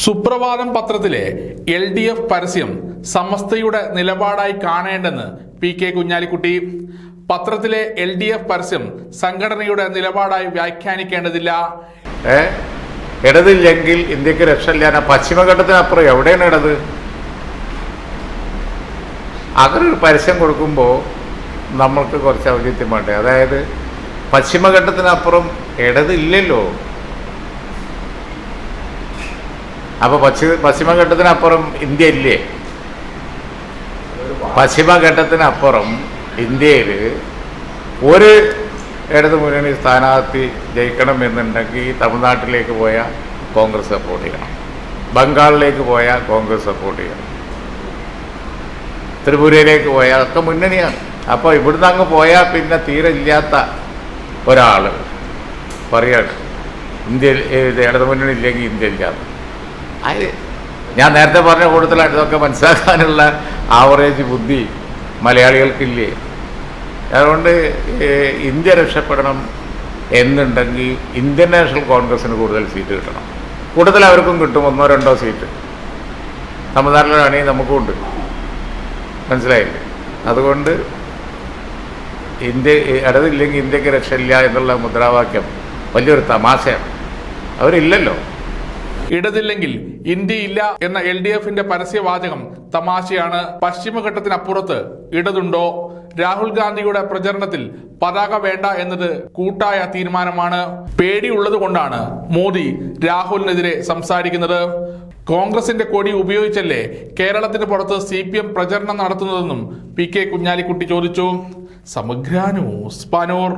സുപ്രഭാതം പത്രത്തിലെ LDF പരസ്യം സമസ്തയുടെ നിലപാടായി കാണേണ്ടെന്ന് PK കുഞ്ഞാലിക്കുട്ടി. പത്രത്തിലെ LDF പരസ്യം സംഘടനയുടെ നിലപാടായി വ്യാഖ്യാനിക്കേണ്ടതില്ല. ഇടതില്ലെങ്കിൽ ഇന്ത്യക്ക് രക്ഷയില്ല. പശ്ചിമഘട്ടത്തിനപ്പുറം എവിടെയാണ് ഇടത്? അങ്ങനൊരു പരസ്യം കൊടുക്കുമ്പോൾ നമ്മൾക്ക് കുറച്ച് ഔചിത്യം വേണ്ടേ? അതായത് പശ്ചിമഘട്ടത്തിനപ്പുറം ഇടതില്ലല്ലോ. അപ്പോൾ പശ്ചിമഘട്ടത്തിനപ്പുറം ഇന്ത്യ ഇല്ലേ? പശ്ചിമഘട്ടത്തിനപ്പുറം ഇന്ത്യയിൽ ഒരു ഇടതു മുന്നണി സ്ഥാനാർത്ഥി ജയിക്കണം എന്നുണ്ടെങ്കിൽ തമിഴ്നാട്ടിലേക്ക് പോയാൽ കോൺഗ്രസ് സപ്പോർട്ട് ചെയ്യണം, ബംഗാളിലേക്ക് പോയാൽ കോൺഗ്രസ് സപ്പോർട്ട് ചെയ്യണം, ത്രിപുരയിലേക്ക് പോയാൽ ഒക്കെ മുന്നണിയാണ്. അപ്പോൾ ഇവിടുന്ന് അങ്ങ് പോയാൽ പിന്നെ തീരെ ഇല്ലാത്ത ഒരാൾ പറയാണ് ഇന്ത്യയിൽ ഇടതു മുന്നണി ഇല്ലെങ്കിൽ ഇന്ത്യ ഇല്ലാത്ത. അത് ഞാൻ നേരത്തെ പറഞ്ഞ കൂട്ടത്തിലാണ്. ഇതൊക്കെ മനസ്സിലാക്കാനുള്ള ആവറേജ് ബുദ്ധി മലയാളികൾക്കില്ലേ? അതുകൊണ്ട് ഇന്ത്യ രക്ഷപ്പെടണം എന്നുണ്ടെങ്കിൽ ഇന്ത്യൻ നാഷണൽ കോൺഗ്രസ്സിന് കൂടുതൽ സീറ്റ് കിട്ടണം. കൂടുതൽ അവർക്കും കിട്ടും, 1-2 സീറ്റ്. തമിഴ്നാട്ടിലാണെങ്കിൽ നമുക്കും ഉണ്ട്, മനസ്സിലായില്ലേ? അതുകൊണ്ട് ഇന്ത്യ ഇടതില്ലെങ്കിൽ ഇന്ത്യക്ക് രക്ഷയില്ല എന്നുള്ള മുദ്രാവാക്യം വലിയൊരു തമാശയാണ്. അവരില്ലല്ലോ. ഇടതില്ലെങ്കിൽ ഇന്ത്യയില്ല എന്ന LDFന്റെ പരസ്യവാചകം തമാശയാണ്. പശ്ചിമഘട്ടത്തിനപ്പുറത്ത് ഇടതുണ്ടോ? രാഹുൽ ഗാന്ധിയുടെ പ്രചരണത്തിൽ പതാക വേണ്ട എന്നത് കൂട്ടായ തീരുമാനമാണ്. പേടിയുള്ളത് കൊണ്ടാണ് മോദി രാഹുലിനെതിരെ സംസാരിക്കുന്നത്. കോൺഗ്രസിന്റെ കൊടി ഉപയോഗിച്ചല്ലേ കേരളത്തിന് പുറത്ത് CPM പ്രചരണം നടത്തുന്നതെന്നും PK കുഞ്ഞാലിക്കുട്ടി ചോദിച്ചു. സമഗ്ര ന്യൂസ്, പാനൂർ.